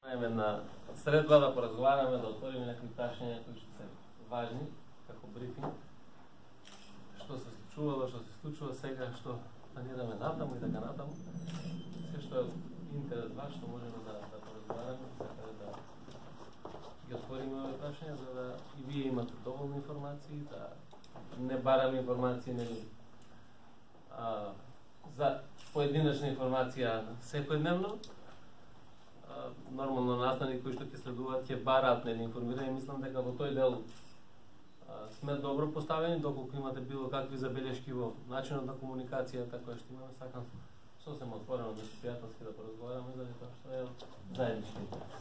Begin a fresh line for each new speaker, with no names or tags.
На средба да поразговараме, да отвориме некои прашања кои што се важни, како брифинг, што се случувало, што се случува сега, што планираме натаму и така натаму. Се што е интерес ваш, што можеме да поразговараме, да ги отвориме овие прашања, за да и вие имате доволно информации, да не бараме информации, нели, за поединечна информација секојдневно. Нормално настани кои што ќе следуваат ќе бараат нели информирање. Мислам дека во тој дел сме добро поставени, доколку имате било какви забелешки во начинот на комуникација, така што имаме, сакам сосема отворено, да се пријателски да поразговараме за тоа што е заеднички интерес.